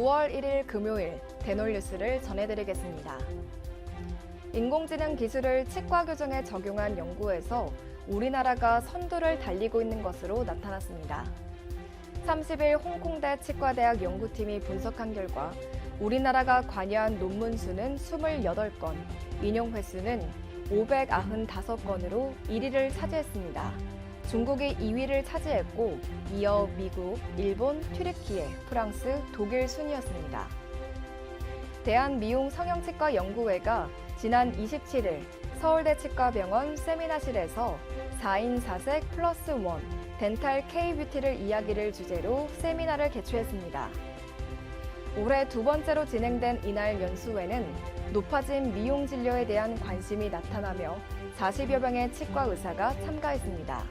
9월 1일 금요일 대놀뉴스를 전해드리겠습니다. 인공지능 기술을 치과 교정에 적용한 연구에서 우리나라가 선두를 달리고 있는 것으로 나타났습니다. 30일 홍콩대 치과대학 연구팀이 분석한 결과 우리나라가 관여한 논문 수는 28건, 인용 횟수는 595건으로 1위를 차지했습니다. 중국이 2위를 차지했고 이어 미국, 일본, 튀르키예, 프랑스, 독일 순이었습니다. 대한미용성형치과연구회가 지난 27일 서울대 치과병원 세미나실에서 4인 4색 플러스 1 덴탈 K-뷰티를 이야기를 주제로 세미나를 개최했습니다. 올해 두 번째로 진행된 이날 연수회는 높아진 미용 진료에 대한 관심이 나타나며 40여 명의 치과 의사가 참가했습니다.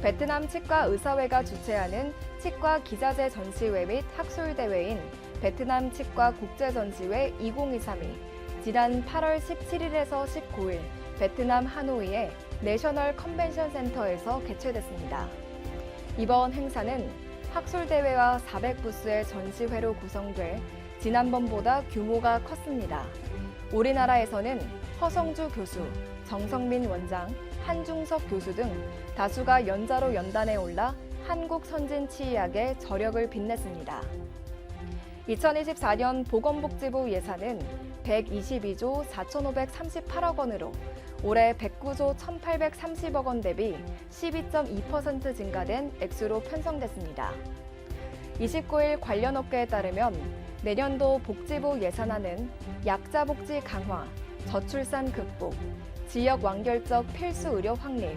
베트남 치과 의사회가 주최하는 치과 기자재 전시회 및 학술대회인 베트남 치과 국제전시회 2023이 지난 8월 17일에서 19일 베트남 하노이의 내셔널 컨벤션 센터에서 개최됐습니다. 이번 행사는 학술대회와 400부스의 전시회로 구성돼 지난번보다 규모가 컸습니다. 우리나라에서는 허성주 교수, 정성민 원장, 한중석 교수 등 다수가 연자로 연단에 올라 한국 선진 치의학의 저력을 빛냈습니다. 2024년 보건복지부 예산은 122조 4,538억 원으로 올해 109조 1,830억 원 대비 12.2% 증가된 액수로 편성됐습니다. 29일 관련 업계에 따르면 내년도 복지부 예산안은 약자 복지 강화, 저출산 극복, 지역 완결적 필수 의료 확립,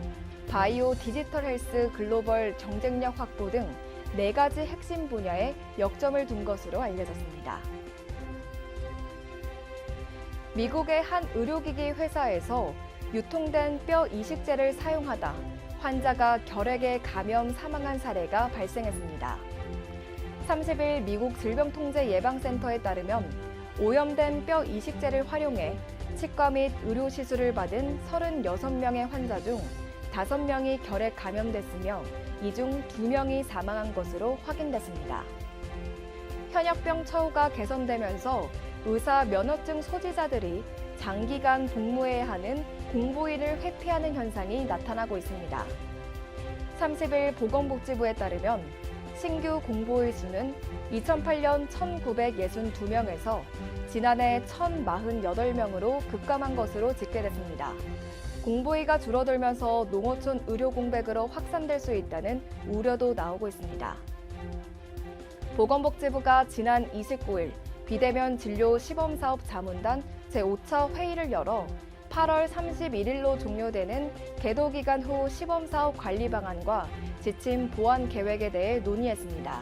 바이오 디지털 헬스 글로벌 경쟁력 확보 등 4가지 핵심 분야에 역점을 둔 것으로 알려졌습니다. 미국의 한 의료기기 회사에서 유통된 뼈 이식제를 사용하다 환자가 결핵에 감염 사망한 사례가 발생했습니다. 30일 미국 질병통제예방센터에 따르면 오염된 뼈 이식제를 활용해 치과 및 의료시술을 받은 36명의 환자 중 5명이 결핵 감염됐으며 이 중 2명이 사망한 것으로 확인됐습니다. 현역병 처우가 개선되면서 의사 면허증 소지자들이 장기간 복무해야 하는 공보일을 회피하는 현상이 나타나고 있습니다. 30일 보건복지부에 따르면 신규 공보일 수는 2008년 1,962명에서 지난해 1,048명으로 급감한 것으로 집계됐습니다. 공보위가 줄어들면서 농어촌 의료 공백으로 확산될 수 있다는 우려도 나오고 있습니다. 보건복지부가 지난 29일 비대면 진료 시범사업 자문단 제5차 회의를 열어 8월 31일로 종료되는 계도 기간 후 시범사업 관리 방안과 지침 보완 계획에 대해 논의했습니다.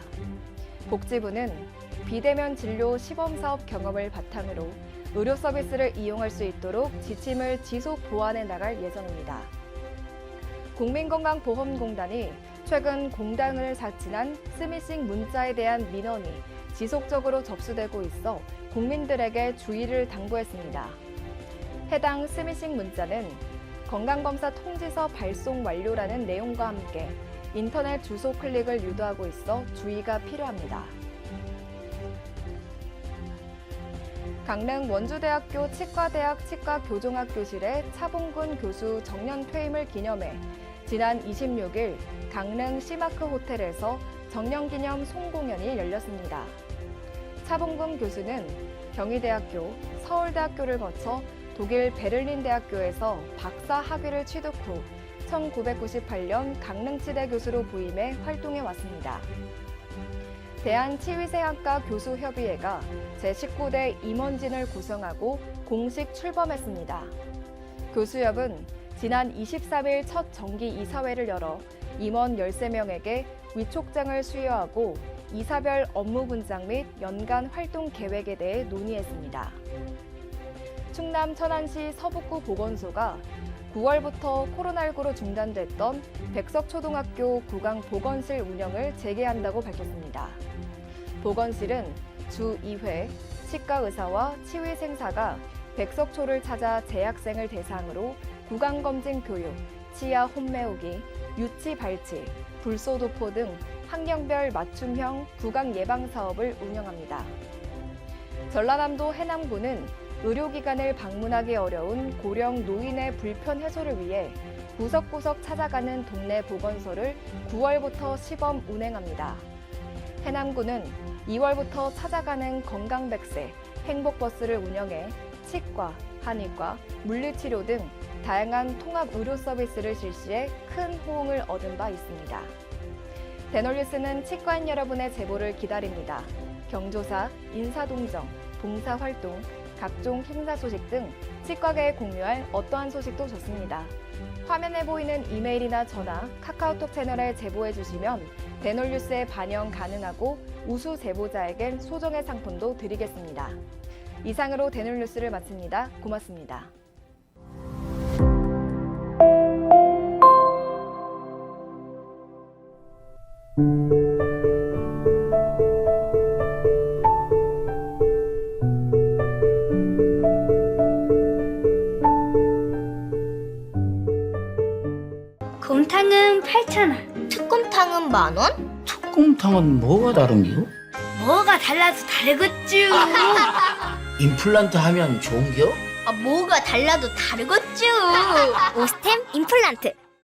복지부는 비대면 진료 시범사업 경험을 바탕으로 의료 서비스를 이용할 수 있도록 지침을 지속 보완해 나갈 예정입니다. 국민건강보험공단이 최근 공단을 사칭한 스미싱 문자에 대한 민원이 지속적으로 접수되고 있어 국민들에게 주의를 당부했습니다. 해당 스미싱 문자는 건강검사 통지서 발송 완료라는 내용과 함께 인터넷 주소 클릭을 유도하고 있어 주의가 필요합니다. 강릉 원주대학교 치과대학 치과교종학교실의 차봉근 교수 정년 퇴임을 기념해 지난 26일 강릉 시마크 호텔에서 정년기념 송공연이 열렸습니다. 차봉근 교수는 경희대학교, 서울대학교를 거쳐 독일 베를린 대학교에서 박사 학위를 취득 후 1998년 강릉치대 교수로 부임해 활동해 왔습니다. 대한치위생학과 교수협의회가 제19대 임원진을 구성하고 공식 출범했습니다. 교수협은 지난 23일 첫 정기 이사회를 열어 임원 13명에게 위촉장을 수여하고 이사별 업무 분장 및 연간 활동 계획에 대해 논의했습니다. 충남 천안시 서북구 보건소가 9월부터 코로나19로 중단됐던 백석초등학교 구강 보건실 운영을 재개한다고 밝혔습니다. 보건실은 주 2회 치과의사와 치위생사가 백석초를 찾아 재학생을 대상으로 구강검진 교육, 치아 홈메우기, 유치 발치, 불소도포 등 환경별 맞춤형 부강 예방 사업을 운영합니다. 전라남도 해남군은 의료기관을 방문하기 어려운 고령 노인의 불편 해소를 위해 구석구석 찾아가는 동네 보건소를 9월부터 시범 운행합니다. 해남군은 2월부터 찾아가는 건강백세, 행복버스를 운영해 치과, 한의과, 물리치료 등 다양한 통합 의료 서비스를 실시해 큰 호응을 얻은 바 있습니다. 대놀뉴스는 치과인 여러분의 제보를 기다립니다. 경조사, 인사동정, 봉사활동, 각종 행사 소식 등 치과계에 공유할 어떠한 소식도 좋습니다. 화면에 보이는 이메일이나 전화, 카카오톡 채널에 제보해 주시면 대놀뉴스에 반영 가능하고 우수 제보자에겐 소정의 상품도 드리겠습니다. 이상으로 대놀뉴스를 마칩니다. 고맙습니다. 곰탕은 8,000원. 특곰탕은 10,000원? 특곰탕은 뭐가 다른겨? 뭐가 달라서 다르겠쥬. 임플란트 하면 좋은겨? 뭐가 달라도 다르겠죠. 오스템 임플란트.